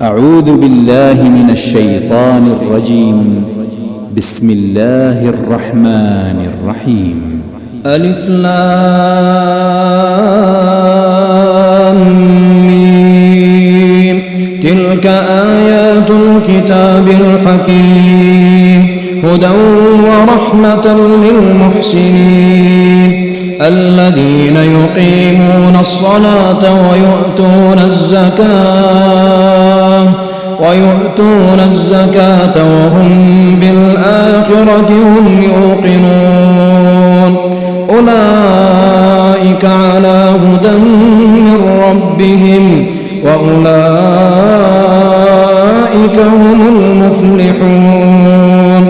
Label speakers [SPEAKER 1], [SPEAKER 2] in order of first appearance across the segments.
[SPEAKER 1] أعوذ بالله من الشيطان الرجيم. بسم الله الرحمن الرحيم.
[SPEAKER 2] ألف لام ميم. تلك آيات الكتاب الحكيم هدى ورحمة للمحسنين الذين يقيمون الصلاة ويؤتون الزكاة وهم بالآخرة هم يوقنون أولئك على هدى من ربهم وأولئك هم المفلحون.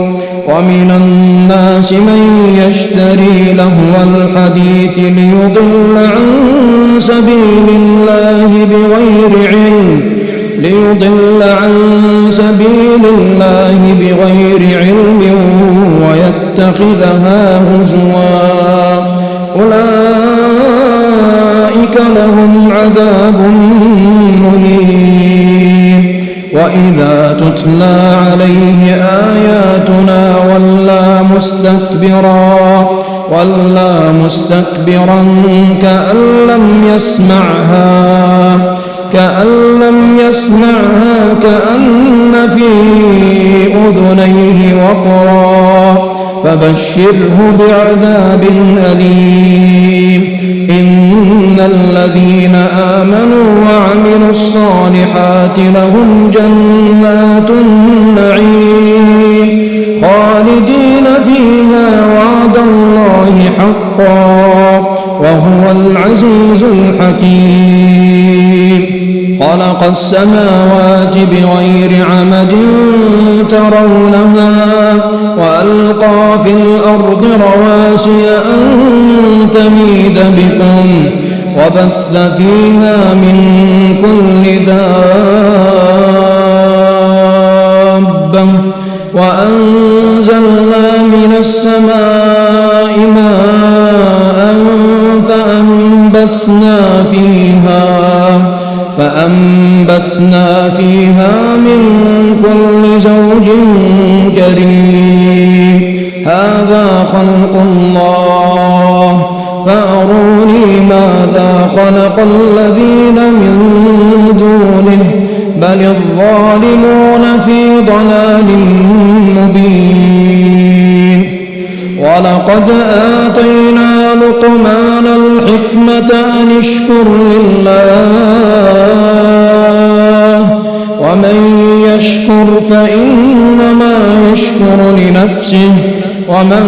[SPEAKER 2] ومن الناس من يشتري لهو الحديث ليضل عن سبيل الله بغير علم ويتخذها هزوا أولئك لهم عذاب مهين. وإذا تتلى عليه آياتنا ولى مستكبرا كأن لم يسمعها كأن في أذنيه وقرا فبشره بعذاب أليم. إن الذين آمنوا وعملوا الصالحات لهم جنات النعيم خالدين فيها وعد الله حقا وهو العزيز الحكيم. خلق السماوات بغير عمد ترونها وألقى في الأرض رواسي أن تميد بكم وبث فيها من كل دابة وأنزلنا من السماء ماء فأنبتنا فيها من كل زوج كريم. هذا خلق الله فأروني ماذا خلق الذين من دونه بل الظالمون في ضلال مبين. ولقد آتينا لقمان الحكمة أن اشكر لله ومن يشكر فإنما يشكر لنفسه ومن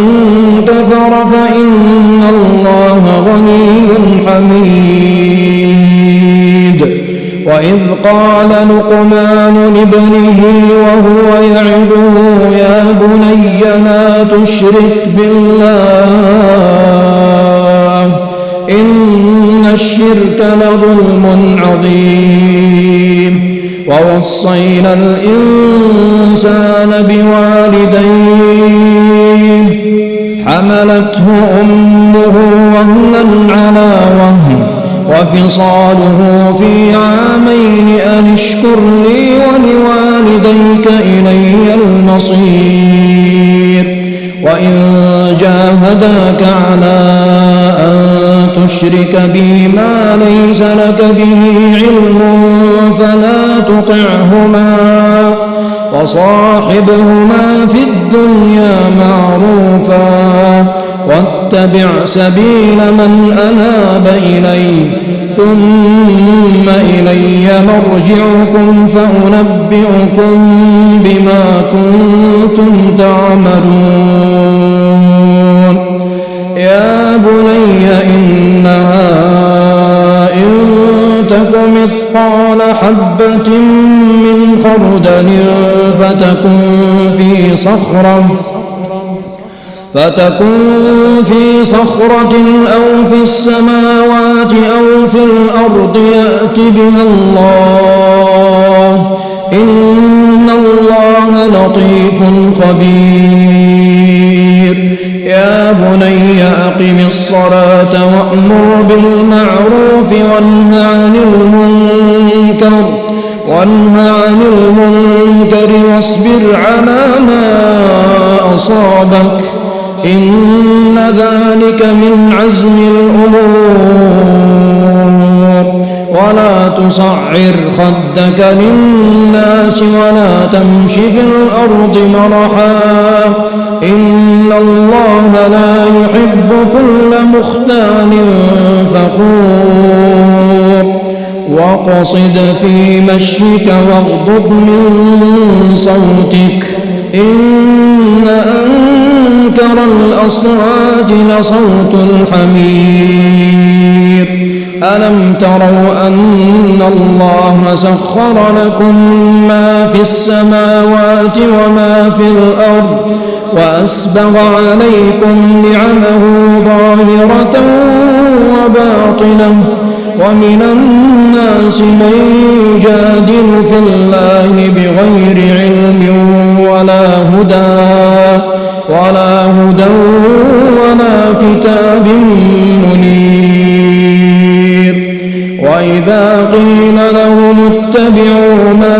[SPEAKER 2] كفر فإن الله غني حميد. وإذ قال لقمان لابنه وهو يعظه يا بني لا تشرك بالله إن الشرك لظلم عظيم. ووصينا الإنسان بوالديه حملته أمه وهنا على وهن وفصاله في عامين أن اشكر لي ولوالديك إلي المصير. وإن جاهداك على أن تشرك بي ما ليس لك به علم فلا تطعهما وصاحبهما في الدنيا معروفا واتبع سبيل من أناب إلي ثم إلي مرجعكم فأنبئكم بما كنتم تعملون. يا بني إنها إن تك مثقال حبة من خردل فتكن في صخرة أو في السماوات أو في الأرض يأت بها الله إن الله لطيف خبير. يا بني أقم الصلاة وأمر بالمعروف وانه عن المنكر واصبر على ما أصابك إن ذلك من عزم الأمور ولا تصعر خدك للناس ولا تمش في الأرض مرحا إن الله لا يحب كل مختال فخور وقصد في مشيك واغضض من صوتك إن أنكر الأصوات لصوت الحمير ألم تروا أن الله سخر لكم ما في السماوات وما في الأرض وأسبغ عليكم نعمه ظاهرة وباطنة ومن الناس من يجادل في الله بغير علم ولا هدى ولا كتاب منير وإذا قيل لهم اتبعوا ما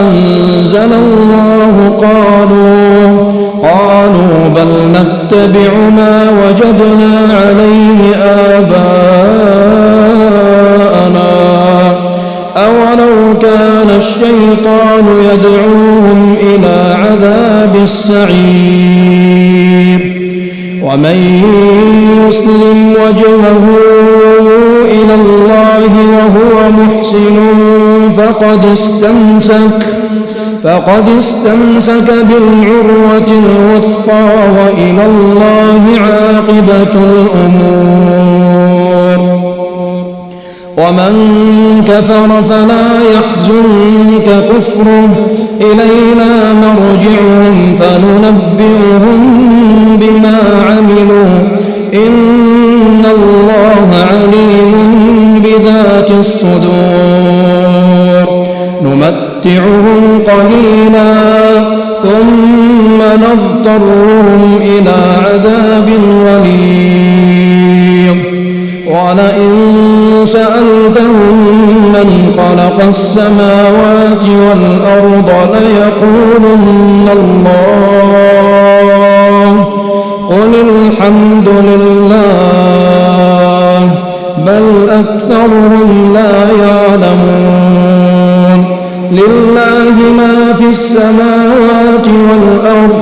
[SPEAKER 2] أنزل الله قالوا بل نتبع ما وجدنا عليه آباءنا أولو كان الشيطان يدعوهم إلى عذاب السعير ومن يسلم وجهه إلى الله وهو محسن فقد استمسك بالعروة الوثقى وإلى الله عاقبة الأمور ومن كفر فلا يحزنك كفره إلينا مرجعهم فننبئهم بما عملوا إن الله عليم بذات الصدور نمتعهم قليلا ثم نضطرهم إلى عذاب غليظ ولئن سألتهم من خلق السماوات والأرض ليقولن الله قل الحمد لله بل أكثرهم لا يعلمون لله ما في السماوات والأرض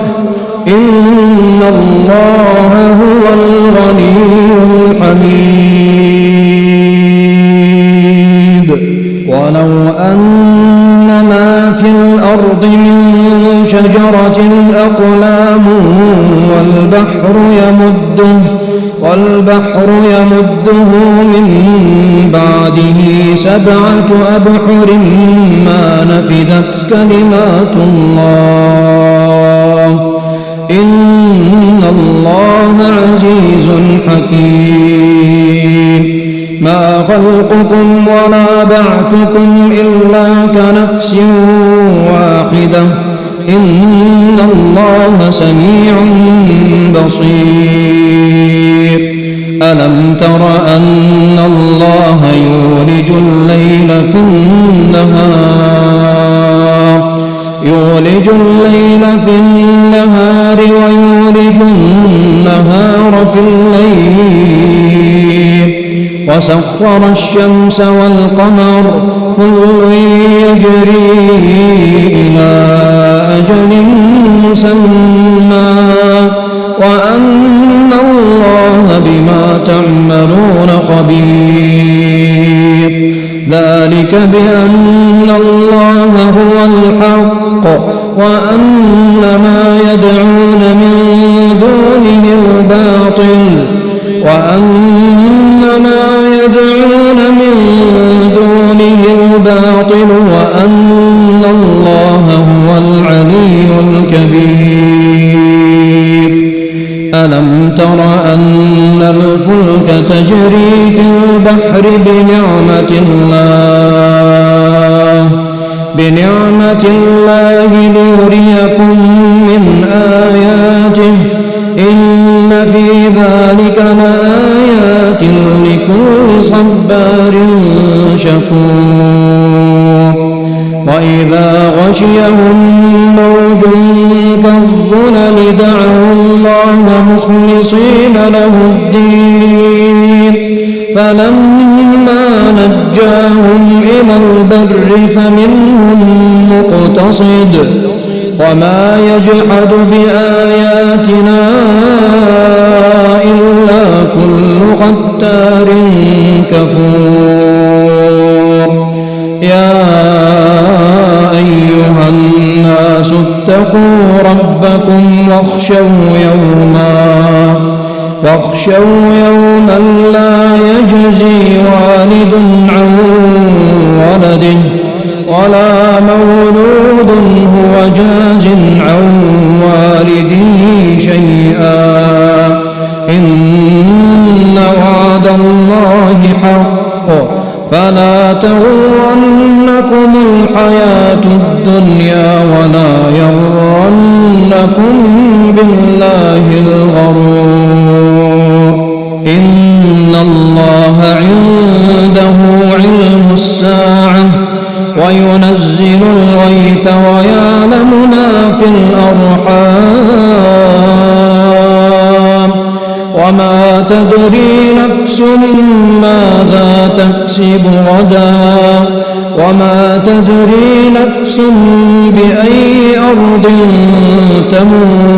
[SPEAKER 2] إن الله هو الغني الحميد ولو أن ما في الأرض من شجرة أقلام والبحر يمده من بعده 7 أبحر ما نفدت كلمات الله إن الله عزيز حكيم ما خلقكم ولا بعثكم إلا كنفس واحدة إن الله سميع بصير ألم تر أن الله يولج الليل في النهار ويولج النهار في الليل وسخر الشمس والقمر كل يجري إلى أجل مسمى وأن الله بما تعملون خبير ذلك بأن الله هو الحق وأن ما يدعون من دونه الباطل وأن الله هو العلي الكبير ألم تر أن الفلك تجري في البحر بنعمة الله ليريكم من آياته إن في ذلك لآيات لكل صبار شكور وإذا غشيهم موج كالظلل دعوا الله مخلصين له الدين فلما نجاهم إلى البر فمنهم مقتصد وما يجحد بآياتنا إلا كل ختار كفور يا أيها الناس اتقوا ربكم واخشوا يوما لا يجزي والد عن ولده ولا مولود هو جاز عن والده شيئا إن وعد الله حق فلا تغرنكم الحياة الدنيا ولا يغرنكم بالله الغرور إن الله عنده علم الساعة وينزل الغيث ويعلم ما في الأرحام وما تدري نفس ماذا تكسب غدا وما تدري نفس بأي أرض تموت